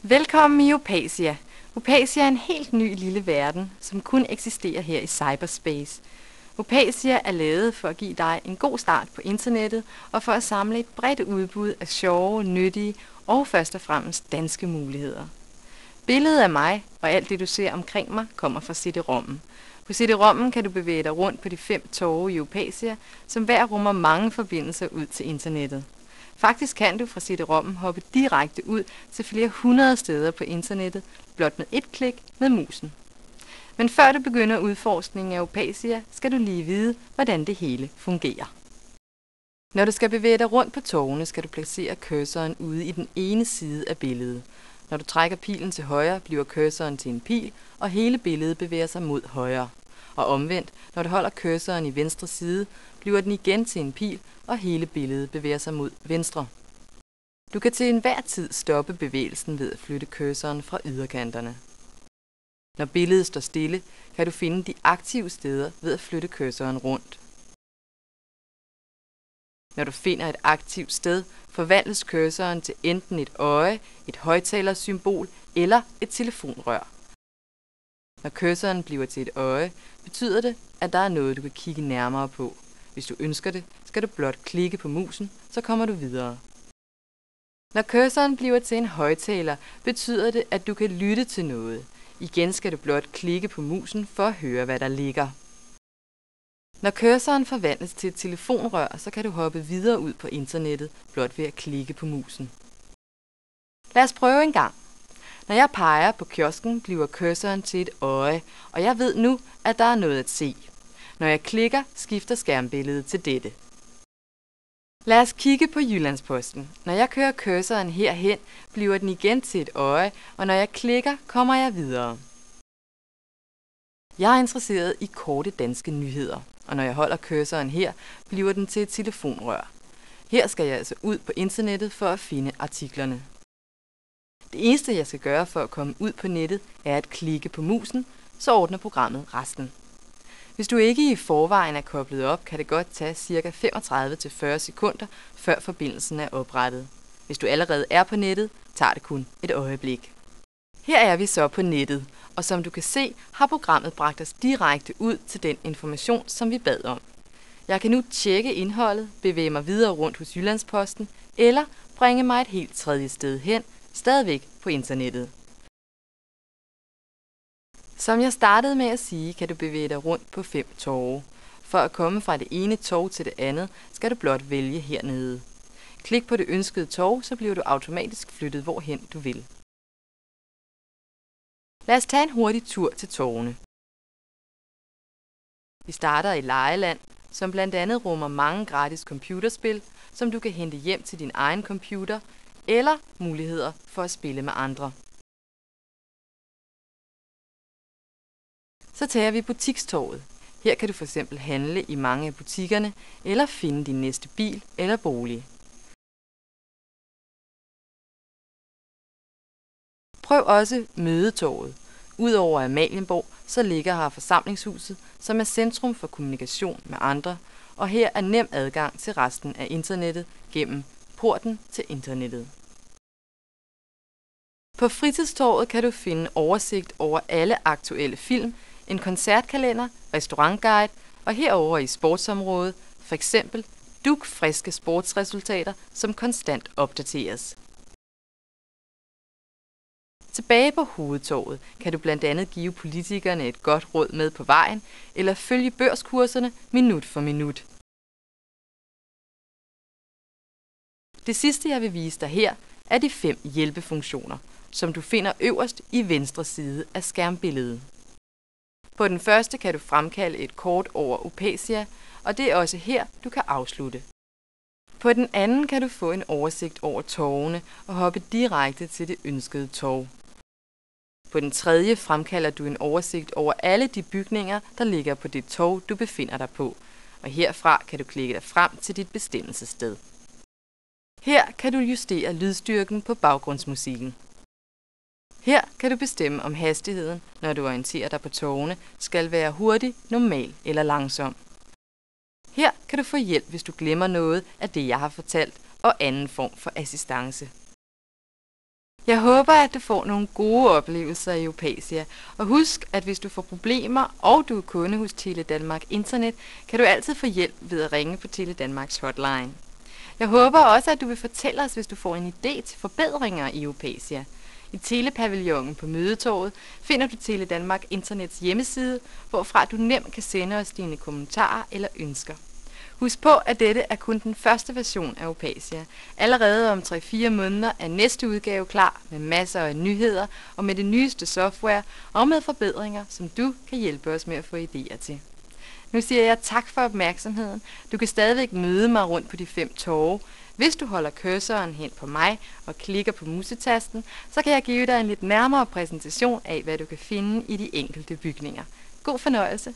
Velkommen i Upasia. Upasia er en helt ny lille verden, som kun eksisterer her i cyberspace. Upasia er lavet for at give dig en god start på internettet og for at samle et bredt udbud af sjove, nyttige og først og fremmest danske muligheder. Billedet af mig og alt det du ser omkring mig kommer fra CD-ROM'en. På CD-ROM'en kan du bevæge dig rundt på de 5 torve i Upasia, som hver rummer mange forbindelser ud til internettet. Faktisk kan du fra CD-ROM'en hoppe direkte ud til flere hundrede steder på internettet, blot med et klik med musen. Men før du begynder udforskningen af Upasia, skal du lige vide, hvordan det hele fungerer. Når du skal bevæge dig rundt på torvene, skal du placere cursoren ude i den ene side af billedet. Når du trækker pilen til højre, bliver cursoren til en pil, og hele billedet bevæger sig mod højre. Og omvendt, når du holder cursoren i venstre side, bliver den igen til en pil, og hele billedet bevæger sig mod venstre. Du kan til enhver tid stoppe bevægelsen ved at flytte cursoren fra yderkanterne. Når billedet står stille, kan du finde de aktive steder ved at flytte cursoren rundt. Når du finder et aktivt sted, forvandles cursoren til enten et øje, et højttalersymbol eller et telefonrør. Når cursoren bliver til et øje, betyder det, at der er noget, du kan kigge nærmere på. Hvis du ønsker det, skal du blot klikke på musen, så kommer du videre. Når cursoren bliver til en højttaler, betyder det, at du kan lytte til noget. Igen skal du blot klikke på musen for at høre, hvad der ligger. Når cursoren forvandles til et telefonrør, så kan du hoppe videre ud på internettet, blot ved at klikke på musen. Lad os prøve en gang. Når jeg peger på kiosken, bliver cursoren til et øje, og jeg ved nu, at der er noget at se. Når jeg klikker, skifter skærmbilledet til dette. Lad os kigge på Jyllandsposten. Når jeg kører cursoren herhen, bliver den igen til et øje, og når jeg klikker, kommer jeg videre. Jeg er interesseret i korte danske nyheder, og når jeg holder cursoren her, bliver den til et telefonrør. Her skal jeg altså ud på internettet for at finde artiklerne. Det eneste, jeg skal gøre for at komme ud på nettet, er at klikke på musen, så ordner programmet resten. Hvis du ikke i forvejen er koblet op, kan det godt tage ca. 35-40 sekunder, før forbindelsen er oprettet. Hvis du allerede er på nettet, tager det kun et øjeblik. Her er vi så på nettet, og som du kan se, har programmet bragt os direkte ud til den information, som vi bad om. Jeg kan nu tjekke indholdet, bevæge mig videre rundt hos Jyllandsposten, eller bringe mig et helt tredje sted hen, stadigvæk på internettet. Som jeg startede med at sige, kan du bevæge dig rundt på 5 torve. For at komme fra det ene torv til det andet, skal du blot vælge hernede. Klik på det ønskede torv, så bliver du automatisk flyttet hvorhen du vil. Lad os tage en hurtig tur til torvene. Vi starter i Legeland, som blandt andet rummer mange gratis computerspil, som du kan hente hjem til din egen computer, eller muligheder for at spille med andre. Så tager vi butikstorvet. Her kan du f.eks. handle i mange af butikkerne, eller finde din næste bil eller bolig. Prøv også Mødetorvet. Udover Amalienborg, så ligger her forsamlingshuset, som er centrum for kommunikation med andre, og her er nem adgang til resten af internettet gennem porten til internettet. På Fritidstorvet kan du finde oversigt over alle aktuelle film, en koncertkalender, restaurantguide og herover i sportsområdet f.eks. dugfriske sportsresultater, som konstant opdateres. Tilbage på Hovedtorvet kan du blandt andet give politikerne et godt råd med på vejen, eller følge børskurserne minut for minut. Det sidste jeg vil vise dig her er de 5 hjælpefunktioner, som du finder øverst i venstre side af skærmbilledet. På den første kan du fremkalde et kort over Upasia, og det er også her, du kan afslutte. På den anden kan du få en oversigt over torvene og hoppe direkte til det ønskede torv. På den tredje fremkalder du en oversigt over alle de bygninger, der ligger på det torv, du befinder dig på, og herfra kan du klikke dig frem til dit bestemmelsessted. Her kan du justere lydstyrken på baggrundsmusikken. Her kan du bestemme, om hastigheden, når du orienterer dig på torvene, skal være hurtig, normal eller langsom. Her kan du få hjælp, hvis du glemmer noget af det, jeg har fortalt, og anden form for assistance. Jeg håber, at du får nogle gode oplevelser i Upasia. Og husk, at hvis du får problemer, og du er kunde hos Tele Danmark Internet, kan du altid få hjælp ved at ringe på Tele Danmarks hotline. Jeg håber også, at du vil fortælle os, hvis du får en idé til forbedringer i Upasia. I Telepavillonen på Mødetorvet finder du Tele Danmark Internets hjemmeside, hvorfra du nemt kan sende os dine kommentarer eller ønsker. Husk på, at dette er kun den første version af Upasia. Allerede om 3-4 måneder er næste udgave klar med masser af nyheder og med det nyeste software og med forbedringer, som du kan hjælpe os med at få idéer til. Nu siger jeg tak for opmærksomheden. Du kan stadigvæk møde mig rundt på de 5 torve. Hvis du holder cursoren hen på mig og klikker på musetasten, så kan jeg give dig en lidt nærmere præsentation af, hvad du kan finde i de enkelte bygninger. God fornøjelse!